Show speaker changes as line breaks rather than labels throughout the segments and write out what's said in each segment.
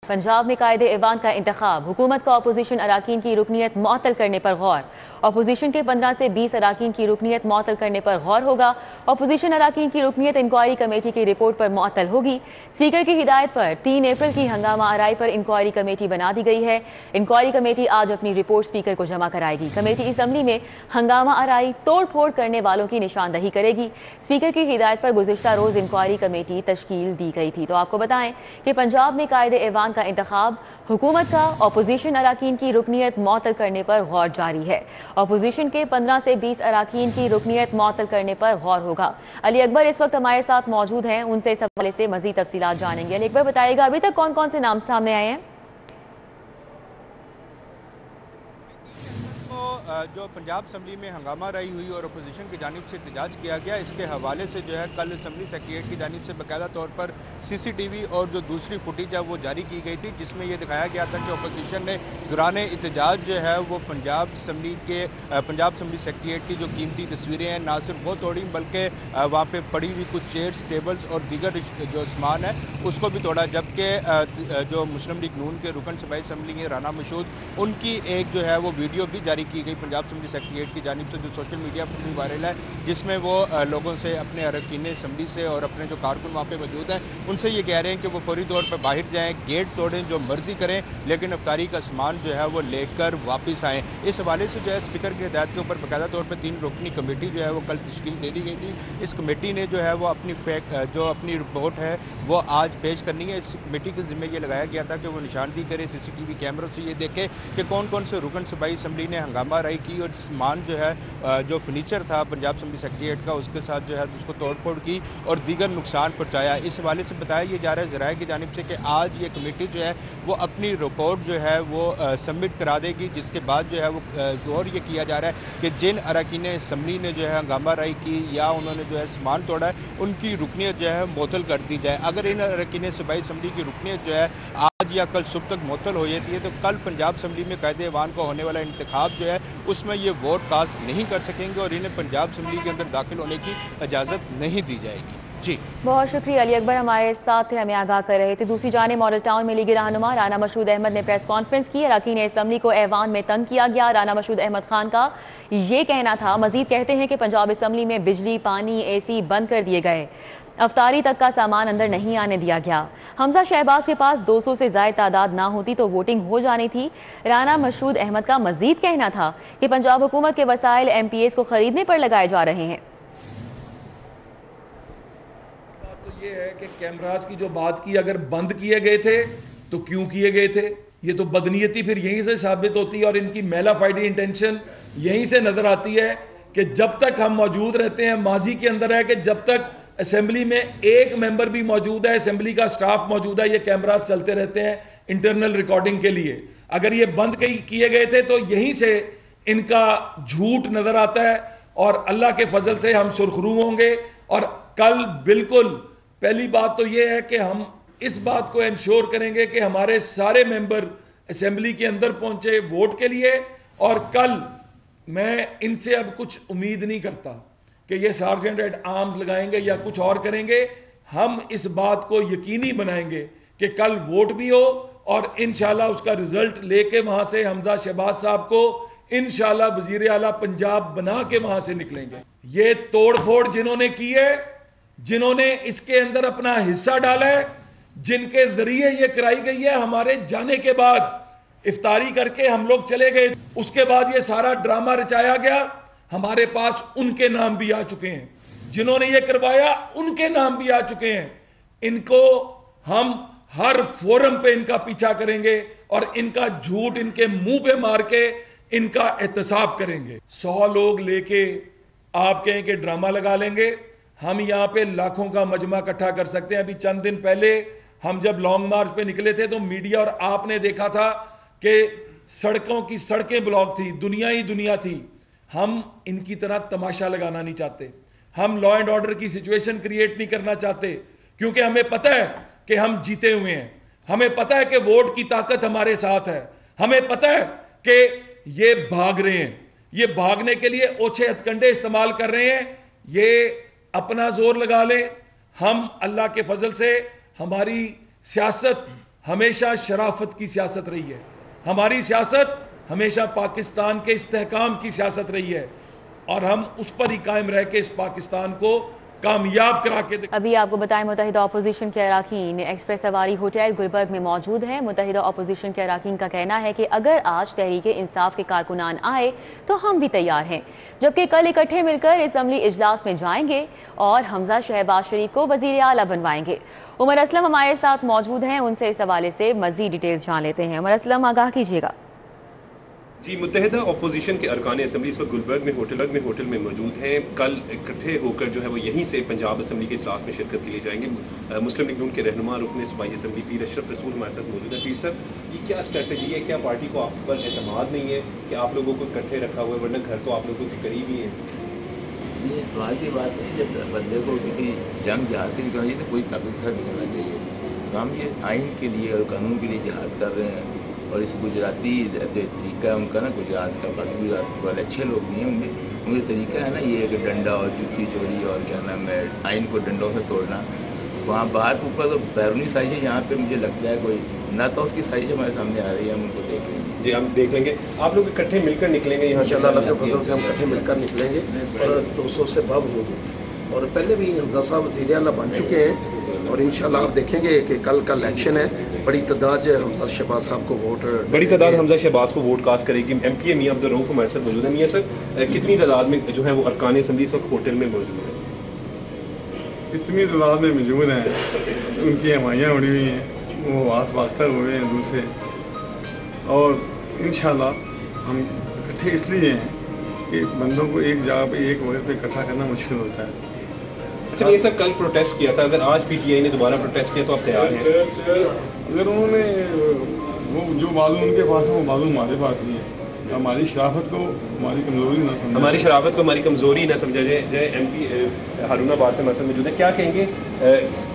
पंजाब में कायदे ऐवान का इंतखाब, हुकूमत का अपोजिशन अराकीन की रुकनीत मुअत्तल करने पर गौर। अपोजिशन के 15 से 20 अराकीन की रुकनीत मुअत्तल करने पर गौर होगा। अपोजिशन अराकीन की रुकनीत इंक्वायरी कमेटी की रिपोर्ट पर मुअत्तल होगी। स्पीकर की हिदायत पर 3 अप्रैल की हंगामा आराई पर इंक्वायरी कमेटी बना दी गई है। इंक्वायरी कमेटी आज अपनी रिपोर्ट स्पीकर को जमा कराएगी। कमेटी असम्बली में हंगामा आराई तोड़ फोड़ करने वालों की निशानदही करेगी। स्पीकर की हिदायत पर गुज़िश्ता रोज इंक्वायरी कमेटी तश्कील दी गई थी। तो आपको बताएं कि पंजाब में कायदे ऐवान का इंतखाब, हुकूमत का अपोजिशन अराकीन की रुकनीत मुअत्तल करने पर गौर जारी है। अपोजिशन के 15 से 20 अराकीन की रुकनीत मुअत्तल करने पर गौर होगा। अली अकबर इस वक्त हमारे साथ मौजूद हैं, उनसे इस हवाले से मजीद तफसीलात जानेंगे। अली अकबर बताइएगा, अभी तक कौन कौन से नाम सामने आए हैं?
जो पंजाब असम्बली में हंगामा राई हुई और अपोजिशन की जानिब से एहतजाज किया गया, इसके हवाले से जो है कल असम्बली सेक्रेटरीट की जानिब से बाकायदा तौर पर CCTV और जो दूसरी फुटेज है वो जारी की गई थी, जिसमें यह दिखाया गया था कि अपोजिशन ने दौरान एहतजाज जो है वो पंजाब असम्बली सेक्रेटरीट की जो कीमती तस्वीरें हैं ना सिर्फ वो तोड़ी, बल्कि वहाँ पर पड़ी हुई कुछ चेयर्स, टेबल्स और दीगर जो सामान है उसको भी तोड़ा। जबकि जो मुस्लिम लीग नून के रुकन सूबाई असम्बली के राना मशहूद, उनकी एक जो है वो वीडियो भी जारी की गई पंजाब असम्बली सेक्रेटरीट की जानिब से, जो सोशल मीडिया पर भी वायरल है, जिसमें वो लोगों से, अपने अरकान असम्बली से और अपने जो कारकुन वहाँ पे मौजूद हैं, उनसे ये कह रहे हैं कि वो फौरी तौर पर बाहर जाएँ, गेट तोड़ें, जो मर्जी करें, लेकिन अफ्तारी का सामान जो है वो लेकर वापस आएँ। इस हवाले से जो है स्पीकर की हिदायत के ऊपर बाकायदा तौर पर 3 रुकनी कमेटी जो है वो कल तश्कील दे दी गई थी। इस कमेटी ने जो है वो अपनी रिपोर्ट है वो आज पेश करनी है। इस कमेटी के जिम्मे ये लगाया गया था कि वो निशानदी करे, CCTV कैमरों से ये देखे कि कौन कौन से रुकन सूबाई असम्बली ने हंगामा राई की और सामान जो है जो फर्नीचर था पंजाब असम्बली सेक्रेटरीट का, उसके साथ जो है उसको तोड़ फोड़ की और दीगर नुकसान पहुँचाया। इस हवाले से बताया ये जा रहा है ज़राए की जानिब से कि आज ये कमेटी जो है वो अपनी रिपोर्ट जो है वो सबमिट करा देगी, जिसके बाद जो है वो और ये किया जा रहा है कि जिन अरकान असम्बली ने जो है हंगामा राई की या उन्होंने जो है सामान तोड़ा है, उनकी रुकनीत जो है मुअत्तल कर दी जाए। अगर इन अरकान सूबाई असम्बली की रुकनीत जो है आज या कल सुबह तक मुअत्तल हो जाती है, तो कल पंजाब असम्बली में कायदे ऐवान का होने वाला इंतखाब जो है उसमें ये वोट कास्ट नहीं कर सकेंगे और इन्हें पंजाब असम्बली के अंदर दाखिल होने की इजाज़त नहीं दी जाएगी। जी
बहुत शुक्रिया अली अकबर, हमारे साथ हमें आगाह कर रहे थे। दूसरी जानिब मॉडल टाउन में लीगी रहनुमा राना मशहूद अहमद ने प्रेस कॉन्फ्रेंस की। अरकान असम्बली को ऐवान में तंग किया गया। राना मशहूद अहमद खान का ये कहना था, मजीद कहते हैं कि पंजाब असम्बली में बिजली, पानी, AC बंद कर दिए गए, अफ्तारी तक का सामान अंदर नहीं आने दिया गया। हमजा शहबाज के पास 200 से ज़ायद तादाद ना होती तो वोटिंग हो जानी थी। राना मशहूद अहमद का मजीद कहना था कि पंजाब हुकूमत के वसाइल MPAs को खरीदने पर लगाए जा रहे हैं।
तो ये है कि कैमरास की जो बात की, अगर बंद किए गए थे तो क्यों किए गए थे? ये तो बदनीयती फिर यहीं से साबित होती है और इनकी मेला फाइडी इंटेंशन यहीं से नजर आती है कि जब तक हम मौजूद रहते हैं, माजी के अंदर है कि जब तक असेंबली में एक मेंबर भी मौजूद है, असेंबली का स्टाफ मौजूद है, ये कैमरास चलते रहते हैं इंटरनल रिकॉर्डिंग के लिए। अगर ये बंद किए गए थे तो यहीं से इनका झूठ नजर आता है और अल्लाह के फजल से हम सुरखरू होंगे। और कल बिल्कुल पहली बात तो ये है कि हम इस बात को इंश्योर करेंगे कि हमारे सारे मेंबर असेंबली के अंदर पहुंचे वोट के लिए। और कल मैं इनसे अब कुछ उम्मीद नहीं करता कि ये सार्जेंट एट आर्म्स लगाएंगे या कुछ और करेंगे। हम इस बात को यकीनी बनाएंगे कि कल वोट भी हो और इंशाल्लाह उसका रिजल्ट लेके वहां से हमजा शहबाज साहब को इंशाल्लाह वजीर आला पंजाब बना के वहां से निकलेंगे। ये तोड़ फोड़ जिन्होंने की है, जिन्होंने इसके अंदर अपना हिस्सा डाला है, जिनके जरिए ये कराई गई है, हमारे जाने के बाद इफ्तारी करके हम लोग चले गए, उसके बाद ये सारा ड्रामा रचाया गया, हमारे पास उनके नाम भी आ चुके हैं, जिन्होंने ये करवाया उनके नाम भी आ चुके हैं। इनको हम हर फोरम पे इनका पीछा करेंगे और इनका झूठ इनके मुंह पे मार के इनका एहतसाब करेंगे। 100 लोग लेके आप कहें कि ड्रामा लगा लेंगे, हम यहाँ पे लाखों का मजमा इकट्ठा कर सकते हैं। अभी चंद दिन पहले हम जब लॉन्ग मार्च पे निकले थे तो मीडिया और आपने देखा था कि सड़कों की सड़कें ब्लॉक थी, दुनिया ही दुनिया थी। हम इनकी तरह तमाशा लगाना नहीं चाहते, हम लॉ एंड ऑर्डर की सिचुएशन क्रिएट नहीं करना चाहते, क्योंकि हमें पता है कि हम जीते हुए हैं, हमें पता है कि वोट की ताकत हमारे साथ है, हमें पता है कि ये भाग रहे हैं, ये भागने के लिए ओछे हथकंडे इस्तेमाल कर रहे हैं। ये अपना जोर लगा ले, हम अल्लाह के फजल से हमारी सियासत ہمیشہ شرافت کی سیاست رہی ہے. ہماری سیاست ہمیشہ پاکستان کے استحکام کی سیاست رہی ہے اور ہم اس پر ہی قائم رہ کے اس پاکستان کو کامیاب کرا کے
ابھی آپ کو بتائیں متحدہ اپوزیشن کے اراکین ایکسپریس سواری ہوٹل گلبرگ میں موجود ہیں. متحدہ اپوزیشن کے اراکین کا کہنا ہے کہ اگر آج تحریک انصاف کے کارکنان آئے تو ہم بھی تیار ہیں, جبکہ کل اکٹھے مل کر اسمبلی اجلاس میں جائیں گے اور حمزہ شہباز شریف کو وزیر اعلیٰ بنوائیں گے. عمر اسلم ہمارے ساتھ موجود ہیں, ان سے اس حوالے سے مزید ڈیٹیلز جان لیتے ہیں. عمر اسلم, آگاہ کیجیے گا.
جی, متحدہ اپوزیشن کے ارکان اسمبلی اس وقت گلبرگ میں ہوٹل میں موجود ہیں. کل اکٹھے ہو کر جو ہے وہ یہیں سے پنجاب اسمبلی کے اجلاس میں شرکت کے لیے جائیں گے. مسلم لیگ نون کے رہنما رکن صوبائی اسمبلی پیر اشرف رسول ہمارے ساتھ موجود ہیں. پیر صاحب, یہ کیا اسٹریٹجی ہے؟ کیا پارٹی کو آپ پر اعتماد نہیں ہے کہ آپ لوگوں کو اکٹھے رکھا ہوا ہے, ورنہ گھر تو آپ لوگوں کے قریب ہی ہیں؟
یہ اعتماد کی بات نہیں. جب بندے کو کسی جنگ جہاد کے لیے کرنا چاہیے تو کوئی طاقت سے نکلنا چاہیے. تو ہم یہ آئین کے لیے اور قانون کے لیے جہاد کر رہے ہیں. اور اس گجراتی جو طریقہ ہے ان کا نا, گجرات کا, باقی گجرات والے اچھے لوگ نہیں ہیں, ان میں طریقہ ہے نا یہ کہ ڈنڈا اور جوتی چوری اور کیا نام ہے آئین کو ڈنڈوں سے توڑنا. وہاں باہر کے اوپر تو بیرونی سازشیں یہاں پہ مجھے لگتا ہے کوئی نہ تو اس کی سازش ہمارے سامنے آ رہی ہے, ہم ان کو دیکھ لیں گے.
جی, ہم دیکھ لیں گے. آپ لوگ اکٹھے مل کر نکلیں گے یہاں
ان شاء اللہ کے فضل سے. ہم اکٹھے مل کر نکلیں گے اور 200 سے باب ہوں گے. اور پہلے بھی حمزہ صاحب وزیر اعلیٰ بن چکے ہیں اور انشاءاللہ آپ دیکھیں گے کہ کل کا الیکشن ہے. بڑی تعداد حمزہ شہباز صاحب کو ووٹ,
بڑی تعداد حمزہ شہباز کو ووٹ کاسٹ کرے گی. ایم پی اے میاں عبدالرؤف ہمارے ساتھ موجود ہیں. میاں صاحب, کتنی تعداد میں جو ہے وہ ارکان اسمبلی اس وقت ہوٹل میں موجود ہیں؟
اتنی تعداد میں موجود ہیں, ان کی ہمایاں اڑی ہوئی ہیں, وہ آس باختہ ہوئے ہیں دور سے. اور انشاءاللہ ہم اکٹھے اس لیے ہیں کہ بندوں کو ایک جگہ پہ ایک وقت پہ اکٹھا کرنا مشکل ہوتا ہے.
اچھا, یہ سب کل پروٹیسٹ کیا تھا, اگر آج پی ٹی آئی نے دوبارہ پروٹیسٹ کیا تو آپ تیار ہیں؟
اگر انہوں نے وہ جو معلوم ان کے پاس ہے وہ معلوم ہمارے پاس نہیں ہے. ہماری شرافت کو ہماری کمزوری نہ سمجھا,
ہماری شرافت کو ہماری کمزوری نہ سمجھا جائے. ایم پی ہارون آباد سے ہمارے ساتھ موجود ہے. کیا کہیں گے,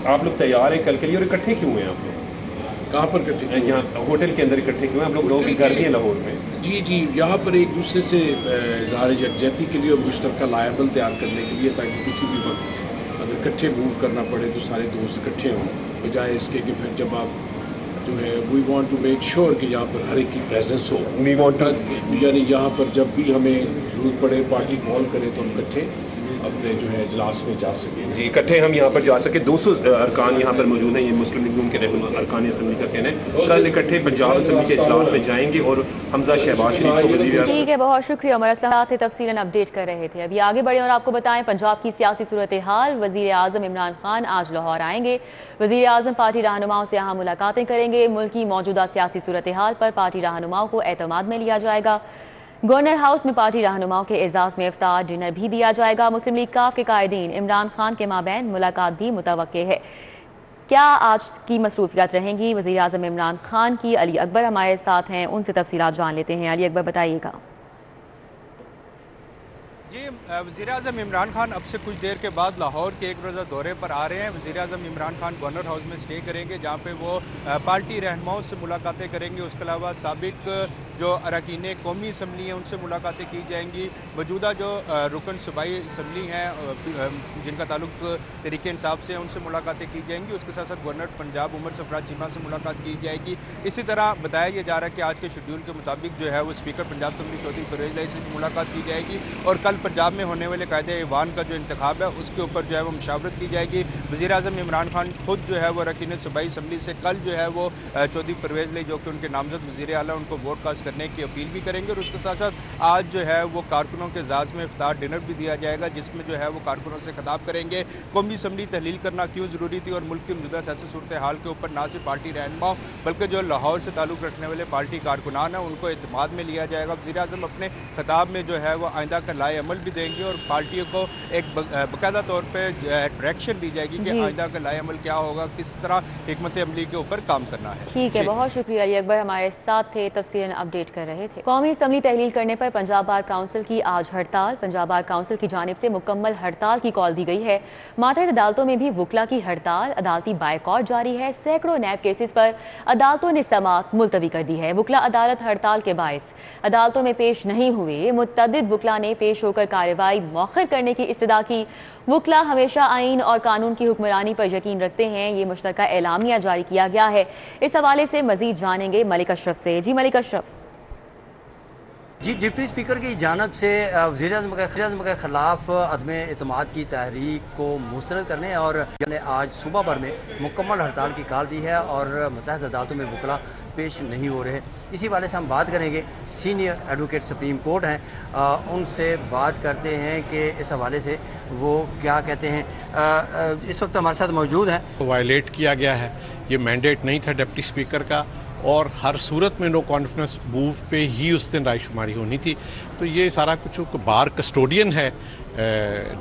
آپ لوگ تیار ہیں کل کے لیے, اور اکٹھے کیوں ہیں آپ لوگ؟
کہاں پر اکٹھے؟
یہاں ہوٹل کے اندر اکٹھے کیوں ہیں آپ لوگ؟ لوگوں کے گھر بھی ہیں لاہور میں.
جی, یہاں پر ایک دوسرے سے اظہار یکجہتی کے لیے اور مشترکہ لائبل تیار کرنے کے لیے, تاکہ کسی بھی وقت اگر اکٹھے موو کرنا پڑے تو سارے دوست اکٹھے ہوں, بجائے اس کے کہ پھر جب آپ جو ہے we want to make sure کہ یہاں پر ہر ایک کی پریزنس ہو. یعنی یہاں پر جب بھی ہمیں ضرورت پڑے پارٹی کال کرے تو ہم اکٹھے اپنے جو ہے اجلاس میں جا سکیں.
جی, اکٹھے ہم یہاں پر جا سکے. 200 ارکان یہاں پر موجود ہیں. یہ مسلم لیگ نون کے رہنما ارکان اسمبلی کا کہنا ہے کل اکٹھے پنجاب اسمبلی کے اجلاس میں جائیں گے اور حمزہ شہباز شریف کو وزیر اعلیٰ.
ٹھیک ہے, بہت شکریہ عمر اسلم, تفصیلاً اپڈیٹ کر رہے تھے. ابھی آگے بڑھیں اور آپ کو بتائیں پنجاب کی سیاسی صورتحال. وزیر اعظم عمران خان آج لاہور آئیں گے. وزیر اعظم پارٹی رہنماؤں سے اہم ملاقاتیں کریں گے. ملک کی موجودہ سیاسی صورتحال پر پارٹی رہنماؤں کو اعتماد میں لیا جائے گا. گورنر ہاؤس میں پارٹی رہنماؤں کے اعزاز میں افطار ڈنر بھی دیا جائے گا. مسلم لیگ کاف کے قائدین عمران خان کے مابین ملاقات بھی متوقع ہے. کیا آج کی مصروفیات رہیں گی وزیر اعظم عمران خان کی؟ علی اکبر ہمارے ساتھ ہیں, ان سے تفصیلات جان لیتے ہیں. علی اکبر, بتائیے گا.
جی, وزیر اعظم عمران خان اب سے کچھ دیر کے بعد لاہور کے ایک روزہ دورے پر آ رہے ہیں. وزیر اعظم عمران خان گورنر ہاؤس میں اسٹے کریں گے, جہاں پہ وہ پارٹی رہنماؤں سے ملاقاتیں کریں گے. اس کے علاوہ سابق جو اراکین قومی اسمبلی ہیں ان سے ملاقاتیں کی جائیں گی. موجودہ جو رکن صوبائی اسمبلی ہیں جن کا تعلق تحریک انصاف سے, ان سے ملاقاتیں کی جائیں گی. اس کے ساتھ ساتھ گورنر پنجاب عمر سرفراز چیمہ سے ملاقات کی جائے گی. اسی طرح بتایا یہ جا رہا ہے کہ آج کے شیڈول کے مطابق جو ہے وہ اسپیکر پنجاب اسمبلی چودھری پرویز الہی سے بھی ملاقات کی جائے گی. اور کل پنجاب میں ہونے والے قائد ایوان کا جو انتخاب ہے اس کے اوپر جو ہے وہ مشاورت کی جائے گی. وزیر اعظم عمران خان خود جو ہے وہ اراکین صوبائی اسمبلی سے کل جو ہے وہ چودھری پرویز الہی جو کہ ان کے نامزد وزیر اعلیٰ ان کو ووٹ کاسٹ کرنے کی اپیل بھی کریں گے. اور اس کے ساتھ ساتھ آج جو ہے وہ کارکنوں کے اعزاز میں افطار ڈنر بھی دیا جائے گا, جس میں جو ہے وہ کارکنوں سے خطاب کریں گے. قومی اسمبلی تحلیل کرنا کیوں ضروری تھی اور ملک کی موجودہ سیاسی صورتحال کے اوپر نہ صرف پارٹی رہنماؤں بلکہ جو لاہور سے تعلق رکھنے والے پارٹی کارکنان ہیں ان کو اعتماد میں لیا جائے گا. وزیر اعظم اپنے خطاب میں جو ہے وہ آئندہ کا لائے عمل بھی دیں گے اور پارٹیوں کو ایک باقاعدہ طور پہ ڈائریکشن دی جائے گی کہ آئندہ کا لائے عمل کیا ہوگا, کس طرح حکمت عملی کے اوپر کام کرنا ہے.
ٹھیک ہے, بہت شکریہ علی اکبر, ہمارے ساتھ تھے, تفصیلاً اپڈیٹ کر رہے تھے. قومی اسمبلی تحلیل کرنے پر پنجاب بار کونسل کی آج ہڑتال. پنجاب بار کونسل کی جانب سے مکمل ہڑتال کی کال دی گئی ہے. ماتحت عدالتوں میں بھی وکلا کی ہڑتال, عدالتی بائیکاٹ جاری ہے. سینکڑوں نیب کیسز پر عدالتوں نے سماعت ملتوی کر دی ہے. وکلا عدالت ہڑتال کے باعث عدالتوں میں پیش نہیں ہوئے. متعدد وکلا نے پیش ہو کر होकर कार्रवाई मौखर करने की इस्तदा की। वकला हमेशा आइन और कानून की हुक्मरानी पर यकीन रखते हैं। ये मुश्तरका एलामिया जारी किया गया है। इस हवाले से मजीद जानेंगे मलिक अशरफ से। जी मलिक अशरफ।
जी, डिप्टी स्पीकर की जानब से वज़ीर-ए-आज़म के ख़िलाफ़ अदम एतमाद की तहरीक को मुस्तरद करने और ने आज सुबह भर में मुकम्मल हड़ताल की कॉल दी है और मुत्तहिदा अदालतों में वकला पेश नहीं हो रहे। इसी वाले से हम बात करेंगे, सीनियर एडवोकेट सुप्रीम कोर्ट हैं, उनसे बात करते हैं कि इस हवाले से वो क्या कहते हैं। इस वक्त हमारे साथ मौजूद हैं।
वायलेट किया गया है, ये मैंडेट नहीं था डिप्टी स्पीकर का और हर सूरत में नो कॉन्फिडेंस मूव पे ही उस दिन रायशुमारी होनी थी। तो ये सारा कुछ बार कस्टोडियन है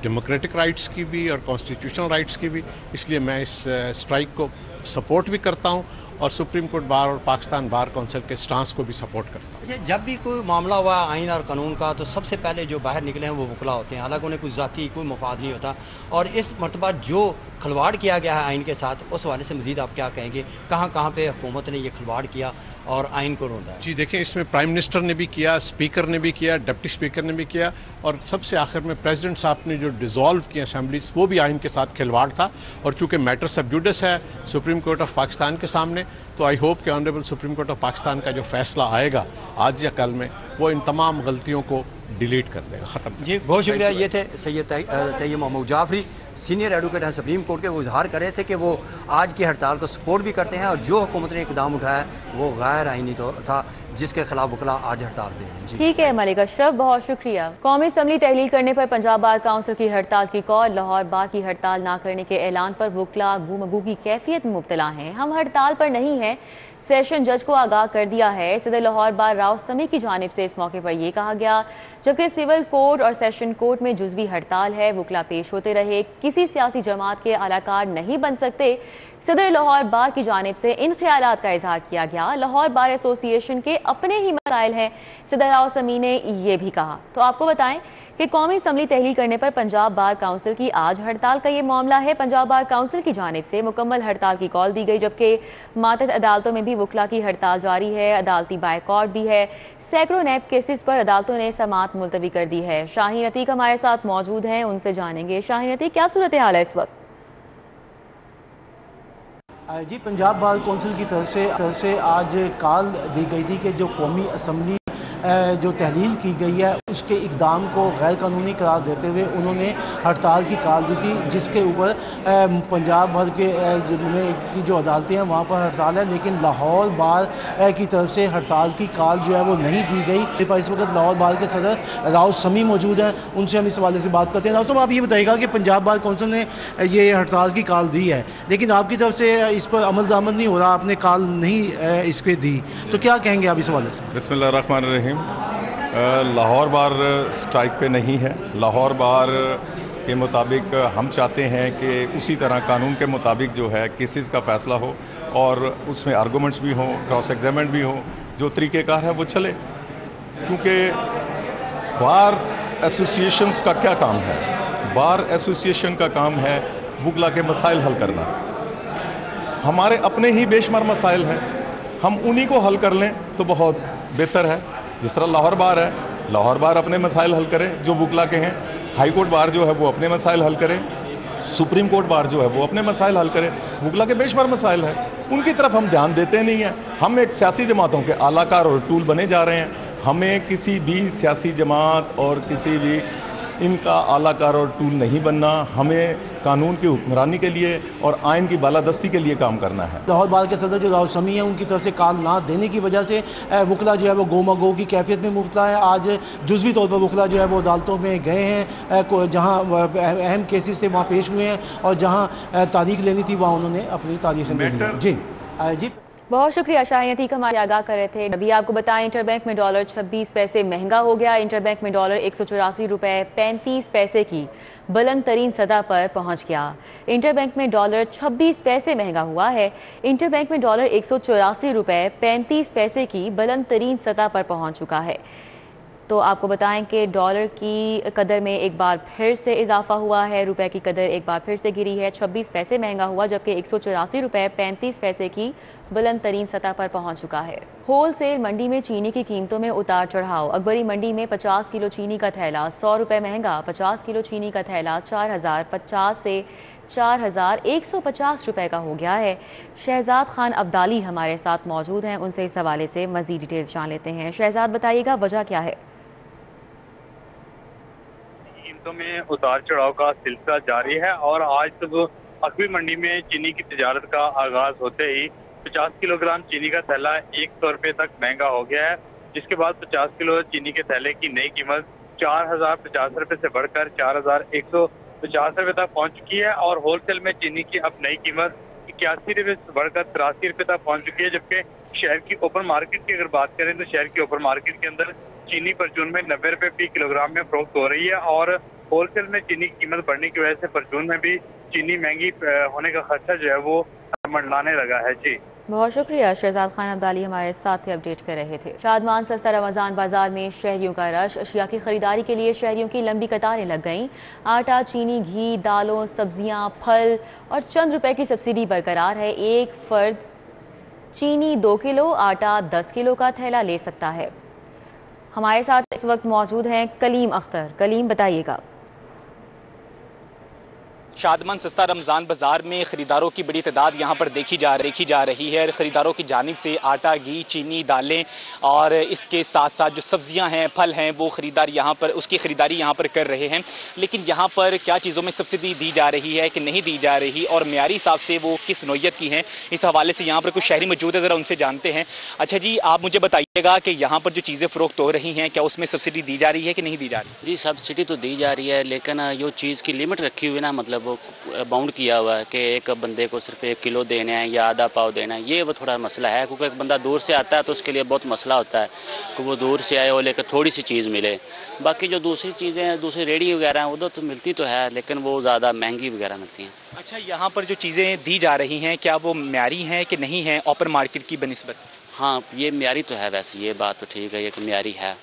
डेमोक्रेटिक राइट्स की भी और कॉन्स्टिट्यूशनल राइट्स की भी, इसलिए मैं इस स्ट्राइक को सपोर्ट भी करता हूँ और सुप्रीम कोर्ट बार और पाकिस्तान बार काउंसिल के स्टांस को भी सपोर्ट करता हूँ।
जब भी कोई मामला हुआ आइन और कानून का तो सबसे पहले जो बाहर निकले हैं वो वकला होते हैं, हालांकि उन्हें कोई ज़ाती कोई मफाद नहीं होता। और इस मरतबा जो खिलवाड़ किया गया है आइन के साथ, उस हवाले से मज़ीद आप क्या कहेंगे? कहाँ कहाँ पे हुकूमत ने ये खिलवाड़ किया और आइन को रोंदा है?
जी देखें, इसमें प्राइम मिनिस्टर ने भी किया, स्पीकर ने भी किया, डिप्टी स्पीकर ने भी किया और सबसे आखिर में प्रेसिडेंट साहब ने जो डिज़ोल्व की असेंबलीज, वो भी आइन के साथ खिलवाड़ था। और चूँकि मैटर सब जुडिस है सुप्रीम कोर्ट ऑफ पाकिस्तान के सामने, तो आई होप कि honourable supreme court of Pakistan का जो फैसला आएगा आज या कल में, वो इन तमाम गलतियों को डिलीट कर देगा, ख़त्म।
जी बहुत शुक्रिया। ये थे सैयद तैयब मोहम्मद जाफरी, सीनियर एडवोकेट हैं सुप्रीम कोर्ट के। वो इजहार कर रहे थे कि वो आज की हड़ताल को सपोर्ट भी करते हैं और जो हुकूमत ने इकदाम उठाया वो गैर आइनी तो था, जिसके खिलाफ वकला आज हड़ताल पे हैं।
ठीक है मलिक अशरफ, बहुत शुक्रिया। कौमी असम्बली तहलील करने पर पंजाब बार काउंसिल की हड़ताल की कॉल। लाहौर बार की हड़ताल ना करने के ऐलान पर वकला गुमगू की कैफियत में मुब्तला हैं। हम हड़ताल पर नहीं हैं, सेशन जज को आगाह कर दिया है। सदर लाहौर बार राव समी की जानिब से इस मौके पर यह कहा गया। जबकि सिविल कोर्ट और सेशन कोर्ट में जुज़वी हड़ताल है, वकला पेश होते रहे, किसी सियासी जमात के आलाकार नहीं बन सकते। सदर लाहौर बार की जानिब से इन ख्यालात का इजहार किया गया। लाहौर बार एसोसिएशन के अपने ही मसाइल हैं, सदर राव समी ने यह भी कहा। तो आपको बताएं कि कौमी असम्बली तहलील करने पर पंजाब बार काउंसिल की आज हड़ताल का ये मामला है। पंजाब बार काउंसिल की जानिब से मुकम्मल हड़ताल की कॉल दी गई, जबकि मातहत अदालतों में भी वकला की हड़ताल जारी है। अदालती बायकॉट भी है। सैकड़ों नैब केसेस पर अदालतों ने समाअत मुलतवी कर दी है। शाहीन अतीक हमारे साथ मौजूद हैं, उनसे जानेंगे। शाहीन अतीक, क्या सूरत हाल है इस वक्त?
जी, पंजाब बार कौंसिल की तरफ से आज कॉल दी गई थी कि जो कौमी असम्बली जो तहलील की गई है उसके इक़दाम को गैर कानूनी करार देते हुए उन्होंने हड़ताल की कॉल दी थी, जिसके ऊपर पंजाब भर के की जो अदालतें हैं वहाँ पर हड़ताल है। लेकिन लाहौर बार की तरफ से हड़ताल की कॉल जो है वो नहीं दी गई। इस वक्त लाहौर बार के सदर राव समी मौजूद हैं, उनसे हम इस हवाले से बात करते हैं। राव साहब, आप ये बताइएगा कि पंजाब बार कौंसिल ने ये हड़ताल की कॉल दी है, लेकिन आपकी तरफ से इस पर अमल दरामद नहीं हो रहा, आपने कॉल नहीं इस पर दी, तो क्या कहेंगे आप इस हवाले से?
बिस्मिल्लाहिर्रहमानिर्रहीम। लाहौर बार स्ट्राइक पे नहीं है। लाहौर बार के मुताबिक हम चाहते हैं कि उसी तरह कानून के मुताबिक जो है केसेस का फ़ैसला हो और उसमें आर्गूमेंट्स भी हों, क्रॉस एग्जामिनेट भी हों, जो तरीक़ेकार है वो चले। क्योंकि बार एसोसिएशंस का क्या काम है? बार एसोसिएशन का काम है वकला के मसाइल हल करना। हमारे अपने ही बेशुमार मसाइल हैं, हम उन्हीं को हल कर लें तो बहुत बेहतर है। जिस तरह लाहौर बार है, लाहौर बार अपने मसाइल हल करे जो वकला के हैं, हाई कोर्ट बार जो है वो अपने मसाइल हल करे, सुप्रीम कोर्ट बार जो है वो अपने मसाइल हल करे। वकला के बेशुमार मसाइल हैं, उनकी तरफ हम ध्यान देते नहीं हैं। हम एक सियासी जमातों के आलाकार और टूल बने जा रहे हैं। हमें किसी भी सियासी जमात और किसी भी इनका आलाकार और टूल नहीं बनना। हमें कानून की हुक्मरानी के लिए और आइन की बालादस्ती के लिए काम करना है। लाहौर बार के सदर जो राव समी हैं, उनकी तरफ से कॉल ना देने की वजह से वकला जो है वो गोमा गो की कैफियत में मुब्तला है। आज जुज़वी तौर पर वकला जो है वो अदालतों में गए हैं, जहाँ अहम केसेस थे वहाँ पेश हुए हैं और जहाँ तारीख लेनी थी वहाँ उन्होंने अपनी तारीखें ले ली। जी जी,
बहुत शुक्रिया। शाहीन अतीक हमारे आगाह कर रहे थे। अभी आपको बताएं, इंटरबैंक में डॉलर 26 पैसे महंगा हो गया। इंटरबैंक में डॉलर 184 रुपये 35 पैसे की बुलंद तरीन सतह पर पहुंच गया। इंटरबैंक में डॉलर 26 पैसे महंगा हुआ है। इंटरबैंक में डॉलर 184 रुपये 35 पैसे की बुलंद तरीन सतह पर पहुंच चुका है। تو آپ کو بتائیں کہ ڈالر کی قدر میں ایک بار پھر سے اضافہ ہوا ہے، روپے کی قدر ایک بار پھر سے گری ہے، 26 پیسے مہنگا ہوا جبکہ 184 روپے 35 پیسے کی بلند ترین سطح پر پہنچ چکا ہے۔ ہول سیل منڈی میں چینی کی قیمتوں میں اتار چڑھاؤ۔ اکبری منڈی میں 50 کلو چینی کا تھیلا 100 روپے مہنگا، 50 کلو چینی کا تھیلا 4050 سے 4150 روپے کا ہو گیا ہے۔ شہزاد خان عبدالی ہمارے ساتھ موجود ہیں، ان سے اس حوالے سے مزید ڈیٹیلز جان لیتے ہیں۔ شہزاد بتائیے گا وجہ کیا ہے؟
قیمتوں میں اتار چڑھاؤ کا سلسلہ جاری ہے اور آج صبح اکبری منڈی میں چینی کی تجارت کا آغاز ہوتے ہی 50 کلو گرام چینی کا تھیلا 100 روپے تک مہنگا ہو گیا ہے، جس کے بعد 50 کلو چینی کے تھیلے کی نئی قیمت 4050 روپے سے بڑھ کر 4150 روپے تک پہنچ چکی ہے اور ہول سیل میں چینی کی اب نئی قیمت 81 روپے سے بڑھ کر 83 روپے تک پہنچ چکی ہے، جبکہ شہر کی اوپن مارکیٹ کی اگر بات کریں تو شہر کی اوپن مارکیٹ کے اندر چینی پرچون میں 90 روپے فی کلو گرام میں فروخت ہو رہی ہے اور ہول سیل میں چینی کی قیمت بڑھنے کی وجہ سے پرچون میں بھی چینی مہنگی ہونے کا خدشہ جو ہے وہ منڈلانے لگا ہے۔ جی
بہت شکریہ، شہزاد خان عبدالی ہمارے ساتھ اپڈیٹ کر رہے تھے۔ شادمان سستا رمضان بازار میں شہریوں کا رش، اشیاء کی خریداری کے لیے شہریوں کی لمبی قطاریں لگ گئیں۔ آٹا، چینی، گھی، دالوں، سبزیاں، پھل اور چند روپے کی سبسڈی برقرار ہے۔ ایک فرد چینی 2 کلو، آٹا 10 کلو کا تھیلا لے سکتا ہے۔ ہمارے ساتھ اس وقت موجود ہیں کلیم اختر۔ کلیم بتائیے گا۔
شادمان سستا رمضان بازار میں خریداروں کی بڑی تعداد یہاں پر دیکھی جا رہی ہے۔ خریداروں کی جانب سے آٹا، گھی، چینی، دالیں اور اس کے ساتھ ساتھ جو سبزیاں ہیں، پھل ہیں، وہ اس کی خریداری یہاں پر کر رہے ہیں۔ لیکن یہاں پر کیا چیزوں میں سبسڈی دی جا رہی ہے کہ نہیں دی جا رہی اور معیاری حساب سے وہ کس نوعیت کی ہیں، اس حوالے سے یہاں پر کچھ شہری موجود ہے، ذرا ان سے جانتے ہیں۔ اچھا جی، آپ مجھے بتائیے گا کہ یہاں پر جو چیزیں فروخت ہو رہی ہیں کیا اس میں سبسڈی دی جا رہی ہے کہ نہیں دی جا رہی؟
جی سبسڈی تو دی جا رہی ہے، لیکن یہ چیز کی لمٹ رکھی ہوئی نا، مطلب وہ باؤنڈ کیا ہوا ہے کہ ایک بندے کو صرف 1 کلو دینا ہے یا آدھا پاؤ دینا ہے۔ یہ وہ تھوڑا مسئلہ ہے کیونکہ ایک بندہ دور سے آتا ہے تو اس کے لیے بہت مسئلہ ہوتا ہے کہ وہ دور سے آئے اور لے کر تھوڑی سی چیز ملے۔ باقی جو دوسری چیزیں ہیں، دوسری ریڑھی وغیرہ ہیں، ادھر تو ملتی تو ہے لیکن وہ زیادہ مہنگی وغیرہ ملتی ہیں۔
اچھا، یہاں پر جو چیزیں دی جا رہی ہیں کیا وہ معیاری ہیں کہ نہیں ہیں اوپن مارکیٹ کی بنسبت؟
ہاں یہ معیاری تو ہے، ویسے یہ بات تو ٹھیک ہے، یہ کہ معیاری ہے،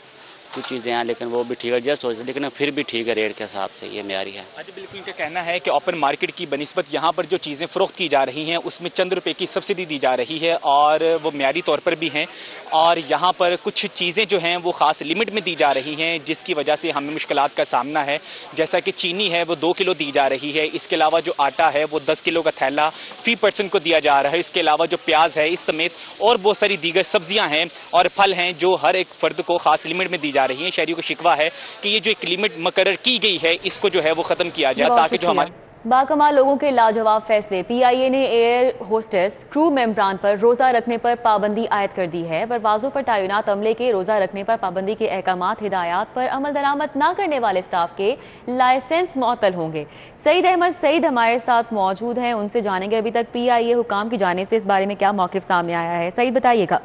کچھ چیزیں ہیں لیکن وہ بھی ٹھیک ہے جسٹ ہو جاتی، لیکن پھر بھی ٹھیک ہے ریٹ کے حساب سے یہ معیاری ہے۔
اچھا، بالکل ان کا کہنا ہے کہ اوپن مارکیٹ کی بنسبت یہاں پر جو چیزیں فروخت کی جا رہی ہیں اس میں چند روپے کی سبسڈی دی جا رہی ہے اور وہ معیاری طور پر بھی ہیں، اور یہاں پر کچھ چیزیں جو ہیں وہ خاص لمٹ میں دی جا رہی ہیں جس کی وجہ سے ہمیں مشکلات کا سامنا ہے۔ جیسا کہ چینی ہے وہ 2 کلو دی جا رہی ہے، اس کے علاوہ جو آٹا ہے وہ 10 کلو کا تھیلا فی پرسن کو دیا جا رہا ہے، اس کے علاوہ جو پیاز ہے اس سمیت اور بہت ساری دیگر سبزیاں ہیں اور پھل ہیں جو ہر ایک فرد کو خاص لمٹ میں دی جا رہی ہیں۔ شہریوں کو شکوہ ہے کہ یہ جو ایک لمٹ مقرر کی گئی ہے اس کو جو ہے وہ ختم کیا جائے تاکہ جو ہمارے
باکمال لوگوں کے لاجواب فیصلے۔ پی آئی اے نے ایئر ہوسٹس کرو ممبران پر روزہ رکھنے پر پابندی عائد کر دی ہے۔ پروازوں پر تعینات عملے کے روزہ رکھنے پر پابندی کے احکامات ہدایات پر عمل درآمد نہ کرنے والے اسٹاف کے لائسنس معطل ہوں گے۔ سعید احمد سعید ہمارے ساتھ موجود ہیں، ان سے جانیں گے ابھی تک پی آئی اے حکام کی جانب سے اس بارے میں کیا موقف سامنے آیا ہے۔ سعید بتائیے گا۔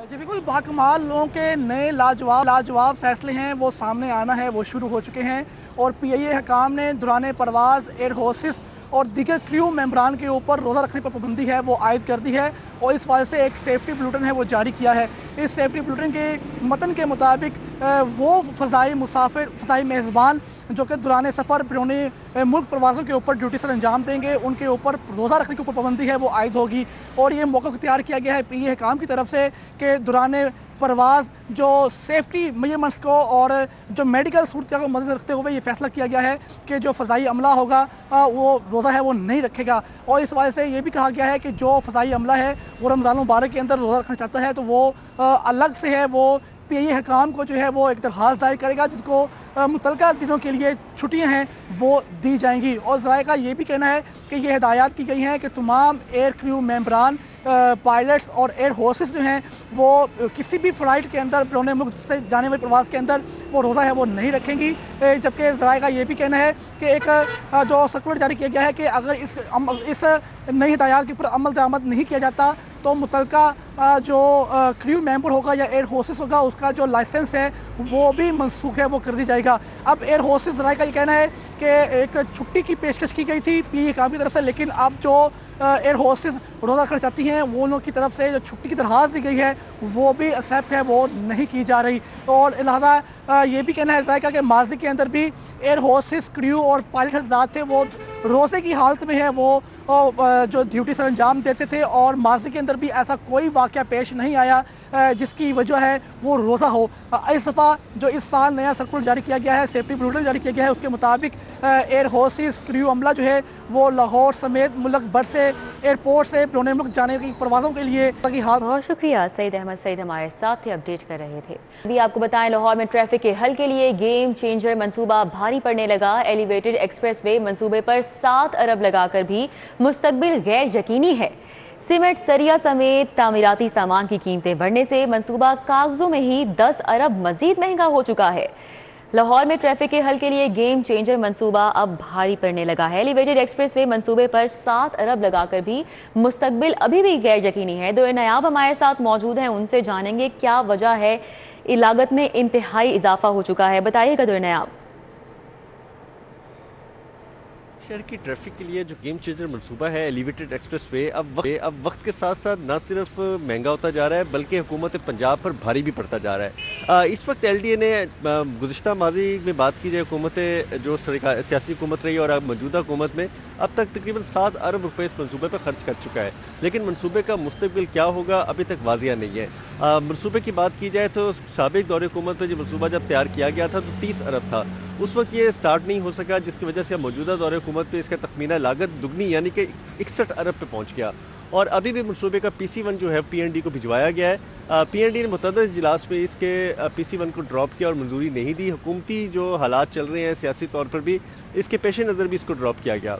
جی بالکل، باکمال لوگوں کے نئے لاجواب فیصلے ہیں وہ سامنے آنا ہے، وہ شروع ہو چکے ہیں اور پی آئی اے حکام نے دوران پرواز ایئر ہوسٹس اور دیگر کریو ممبران کے اوپر روزہ رکھنے پر پابندی ہے وہ عائد کر دی ہے اور اس وجہ سے ایک سیفٹی بلیٹن ہے وہ جاری کیا ہے۔ اس سیفٹی بلیٹن کے متن کے مطابق وہ فضائی میزبان جو کہ دوران سفر بیرونی ملک پروازوں کے اوپر ڈیوٹی سر انجام دیں گے، ان کے اوپر روزہ رکھنے کے اوپر پابندی ہے وہ عائد ہوگی اور یہ موقع اختیار کیا گیا ہے پی اے حکام کی طرف سے کہ دوران پرواز جو سیفٹی میجرمنٹس کو اور جو میڈیکل صورتحال کو مد رکھتے ہوئے یہ فیصلہ کیا گیا ہے کہ جو فضائی عملہ ہوگا وہ روزہ ہے وہ نہیں رکھے گا اور اس وجہ سے یہ بھی کہا گیا ہے کہ جو فضائی عملہ ہے وہ رمضان المبارک کے اندر روزہ رکھنا چاہتا ہے تو وہ الگ سے ہے وہ پی اے حکام کو جو ہے وہ ایک درخواست دائر کرے گا جس کو متعلقہ دنوں کے لیے چھٹیاں ہیں وہ دی جائیں گی اور ذرائع کا یہ بھی کہنا ہے کہ یہ ہدایات کی گئی ہیں کہ تمام ایئر کریو ممبران پائلٹس اور ایئر ہوسٹس جو ہیں وہ کسی بھی فلائٹ کے اندر بیرون ملک سے جانے والے پرواز کے اندر وہ روزہ ہے وہ نہیں رکھیں گی، جبکہ ذرائع کا یہ بھی کہنا ہے کہ ایک جو سرکولر جاری کیا گیا ہے کہ اگر اس نئی ہدایات کے اوپر عمل درآمد نہیں کیا جاتا تو متعلقہ جو کریو ممبر ہوگا یا ایئر ہوسٹس ہوگا اس کا جو لائسنس ہے وہ بھی منسوخ ہے وہ کر دی جائے گا۔ जाएगा। अब एयर होस्टेस ज़राए का ये कहना है कि एक छुट्टी की पेशकश की गई थी PAE काम की तरफ से, लेकिन अब जो एयर होस्टेस रोज़ा रखना चाहती हैं वो लोगों की तरफ से जो छुट्टी की दरख्वास्त दी गई है वो भी एक्सेप्ट है, वो नहीं की जा रही। और लिहाजा ये भी कहना है ज़राए कि माजी के अंदर भी एयर होस्टेस क्रू और पायलट हज़रात थे वो रोज़े की हालत में है, वो जो ड्यूटी सर अंजाम देते थे, और माजी के अंदर भी ऐसा कोई वाक़या पेश नहीं आया जिसकी वजह है वो रोज़ा हो। इस दफ़ा जो इस साल नया सर्कुलर जारी किया गया है, सेफ्टी बुलेटिन जारी किया गया है, उसके मुताबिक एयर होस्टेस क्रू अमला जो है वो लाहौर समेत मुल्क भर से एयरपोर्ट से बेरून मुल्क जाने की परवाज़ों के लिए
बहुत शुक्रिया सईद अहमद सईद हमारे साथ थे, अपडेट कर रहे थे। अभी आपको बताएं लाहौर में ट्रैफिक के हल के लिए गेम चेंजर मंसूबा भारी पड़ने लगा। एलिवेटेड एक्सप्रेसवे मंसूबे पर 7 अरब लगाकर भी मुस्तकबिल गैर यकीनी है। सीमेंट सरिया समेत तामीराती सामान की कीमतें बढ़ने से मंसूबा कागजों में ही 10 अरब मजीद महंगा हो चुका है। लाहौर में ट्रैफिक के हल के लिए गेम चेंजर मंसूबा अब भारी पड़ने लगा है। एलिवेटेड एक्सप्रेसवे मंसूबे पर 7 अरब लगाकर भी मुस्तकबिल अभी भी गैर यकीनी है। दो नायाब हमारे साथ मौजूद हैं, उनसे जानेंगे क्या वजह है, लागत में इंतहाई इजाफा हो चुका है। बताइएगा दो नायाब।
शहर की ट्रैफिक के लिए जो गेम चेंजर मंसूबा है एलिवेटेड एक्सप्रेसवे अब वक्त के साथ साथ न सिर्फ महंगा होता जा रहा है बल्कि हुकूमत पंजाब पर भारी भी पड़ता जा रहा है। इस वक्त LDA ने गुज़िश्ता माजी में बात की जाए हुकूमत जो सियासी हुकूमत रही और अब मौजूदा हुकूमत में अब तक तकरीबन 7 अरब रुपए इस मनसूबे पर खर्च कर चुका है, लेकिन मनसूबे का मुस्तकबिल क्या होगा अभी तक वाजिया नहीं है। मनसूबे की बात की जाए तो साबिक दौरे हुकूमत में जो मनसूबा जब तैयार किया गया था तो 30 अरब था, उस वक्त ये स्टार्ट नहीं हो सका, जिसकी वजह से मौजूदा दौरे हुकूमत पे इसका तखमीना लागत दुगनी यानी कि 61 अरब पे पहुंच गया। और अभी भी मनसूबे का PC1 जो है PND को भिजवाया गया है। PND ने मुतअद्दिद इजलास में इसके PC1 को ड्रॉप किया और मंजूरी नहीं दी। हुकूमती जो हालात चल रहे हैं सियासी तौर पर भी इसके पेश नज़र भी इसको ड्रॉप किया गया।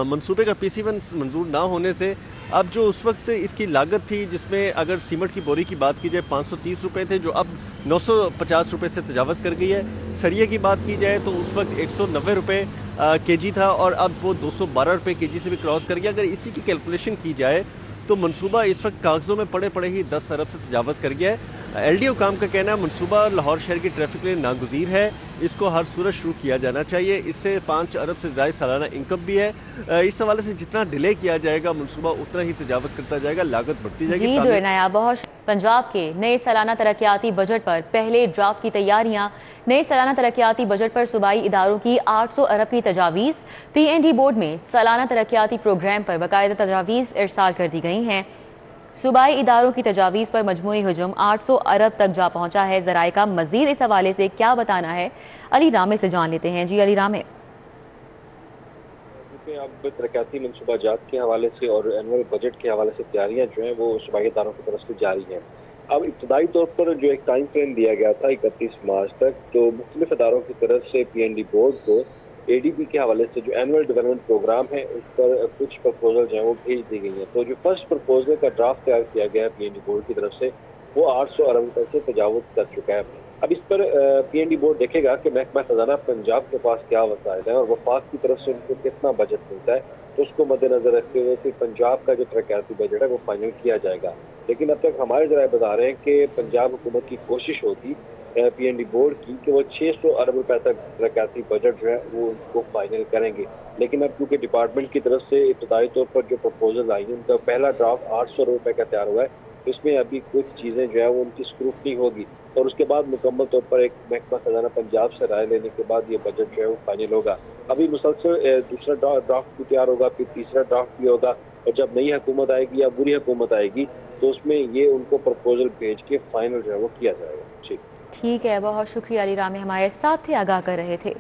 मंसूबे का PC1 मंजूर ना होने से अब जो उस वक्त इसकी लागत थी, जिसमें अगर सीमेंट की बोरी की बात की जाए 530 रुपये थे, जो अब 950 रुपये से तजावज़ कर गई है। सरिये की बात की जाए तो उस वक्त 190 रुपये केजी था और अब वो 212 रुपये केजी से भी क्रॉस कर गया। अगर इसी की कैलकुलेशन की जाए तो मंसूबा इस वक्त कागज़ों में पड़े पड़े ही 10 अरब से तजावज़ कर गया है। LDA हुकाम का कहना है मंसूबा लाहौर शहर की ट्रैफिक के लिए नागुज़ीर है, इसको हर सूरत शुरू किया जाना चाहिए। इससे 5 अरब से ज़ायद सालाना इनकम भी है। इस हवाले से जितना डिले किया जाएगा मंसूबा उतना ही तजावज़ करता जाएगा, लागत बढ़ती जाएगी।
पंजाब के नए सालाना तरक्याती बजट पर पहले ड्राफ्ट की तैयारियां। नए सालाना तरक्याती बजट पर सूबाई इदारों की 800 अरब की तजावीज़। PND बोर्ड में सालाना तरक्याती प्रोग्राम पर बाकायदा तजावीज़ इरसाल कर दी गई हैं। सूबाई इदारों की तजावीज़ पर मजमूई हजम 800 अरब तक जा पहुंचा है। ज़राए का मज़ीद इस हवाले से क्या बताना है, अली रामे से जान लेते हैं। जी अली रामे।
अब तरक्याती मनसूबाजात के हवाले से और एनुअल बजट के हवाले से तैयारियां जो हैं वो सूबाई इदारों की तरफ से जारी हैं। अब इब्तदाई तौर पर जो एक टाइम फ्रेम दिया गया था 31 मार्च तक, तो मुख्तलिफ इदारों की तरफ से PND बोर्ड को ADB के हवाले से जो एनुअल डेवलपमेंट प्रोग्राम है उस पर कुछ प्रपोजल जो हैं वो भेज दी गई हैं। तो जो फर्स्ट प्रपोजल का ड्राफ्ट तैयार किया गया है PND बोर्ड की तरफ से वो 800 अरब रुपये से तजावुज़ कर चुका है। अब इस पर PND बोर्ड देखेगा कि महकमा खजाना पंजाब के पास क्या वसाइल है और वफाक की तरफ से उनको कितना बजट मिलता है, तो उसको मद्देनजर रखते हुए फिर पंजाब का जो तरक्याती बजट है वो फाइनल किया जाएगा। लेकिन अब तक हमारे ज़राए बता रहे हैं कि पंजाब हुकूमत की कोशिश होगी PND बोर्ड की कि वो 600 अरब रुपए तक तरक्याती बजट जो है वो उनको फाइनल करेंगे। लेकिन अब क्योंकि डिपार्टमेंट की तरफ से इब्तदाई तौर पर जो प्रपोजल आई है उनका पहला ड्राफ्ट 800 रुपये का तैयार हुआ है, इसमें अभी कुछ चीज़ें जो है वो उनकी स्क्रूटनी होगी और उसके बाद मुकम्मल तौर पर एक महकमा खजाना पंजाब से राय लेने के बाद ये बजट जो है वो फाइनल होगा। अभी मुसलसल दूसरा ड्राफ्ट भी तैयार होगा, फिर तीसरा ड्राफ्ट भी होगा और जब नई हुकूमत आएगी या बुरी हुकूमत आएगी तो उसमें ये उनको प्रपोजल भेज के फाइनल जो है वो किया जाएगा। ठीक है,
बहुत शुक्रिया अली रामे हमारे साथ थे, आगाह कर रहे थे।